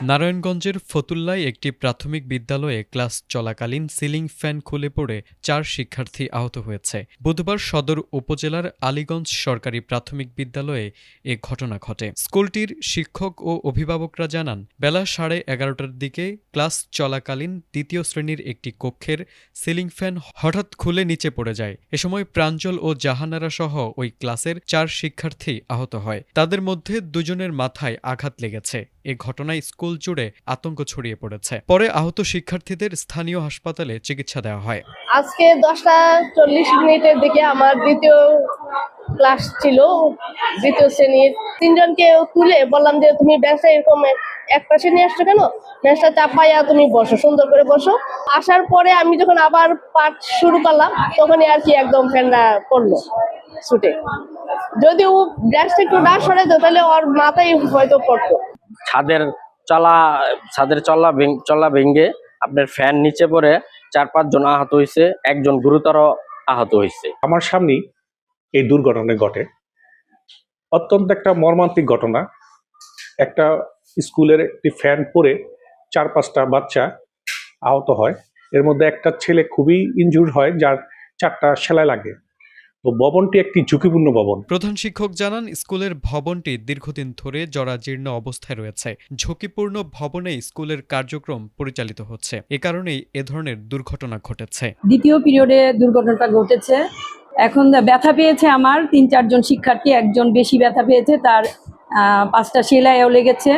নারায়ণগঞ্জের ফতুল্লায় একটি প্রাথমিক বিদ্যালয়ে ক্লাস চলাকালীন সিলিং ফ্যান খুলে পড়ে ৪ শিক্ষার্থী আহত হয়েছে। বুধবার সদর উপজেলার আলীগঞ্জ সরকারি প্রাথমিক বিদ্যালয়ে এ ঘটনা ঘটে। স্কুলটির শিক্ষক ও অভিভাবকরা জানান, বেলা 11:30টার দিকে ক্লাস চলাকালীন দ্বিতীয় শ্রেণীর একটি কক্ষের সিলিং ফ্যান হঠাৎ খুলে নিচে পড়ে যায়। এ সময় প্রাঞ্জল ও জাহানারা সহ ওই ক্লাসের ৪ শিক্ষার্থী আহত হয়। তাদের মধ্যে ২ জনের মাথায় আঘাত লেগেছে। এ ঘটনায় স্কুল জুড়ে আতঙ্ক ছড়িয়ে পড়েছে। পরে আহত শিক্ষার্থীদের স্থানীয় হাসপাতালে চিকিৎসা দেওয়া হয়। আজকে 10:40 দিকে আমার দ্বিতীয় ক্লাস ছিল, দ্বিতীয় শ্রেণীর। 3 জনকে তুলে বললাম যে তুমি ব্যাসটা এরকম এক পাশে নিয়ে আসছো কেন, ব্যাসটা চাপাইয়া তুমি বসো, সুন্দর করে বসো। আসার পরে আমি যখন আবার পাঠ শুরু করলাম তখনই আর কি একদম ফ্যানটা পড়লো ছুটে। যদি ও ব্যাসটা একটু না সরে যেত তাহলে ওর মাথায় হয়তো পড়তো। ছাদের চল্লা ভেঙে আপনার ফ্যান নিচে পড়ে 4-5 জন আহত হয়েছে, একজন গুরুতর আহত হয়েছে। আমার সামনেই এই দুর্ঘটনা ঘটে। অত্যন্ত একটা মর্মান্তিক ঘটনা। একটা স্কুলের একটি ফ্যান পড়ে 4-5টা বাচ্চা আহত হয়। এর মধ্যে একটা ছেলে খুবই ইনজুর্ড হয়, যার 4টা সেলাই লাগে। তো ভবনটি একটি ঝুঁকিপূর্ণ ভবন। প্রধান শিক্ষক জানান, স্কুলের ভবনটি দীর্ঘদিন ধরে জরাজীর্ণ অবস্থায় রয়েছে। ঝুঁকিপূর্ণ ভবনে স্কুলের কার্যক্রম পরিচালিত হচ্ছে। এ কারণেই এ ধরনের দুর্ঘটনা ঘটেছে। দ্বিতীয় পিরিয়ডে দুর্ঘটনাটা ঘটেছে। এখন ব্যথা পেয়েছে আমার 3-4 জন শিক্ষার্থী, একজন বেশি ব্যথা পেয়েছে, তার 5টা সেলাইও লেগেছে।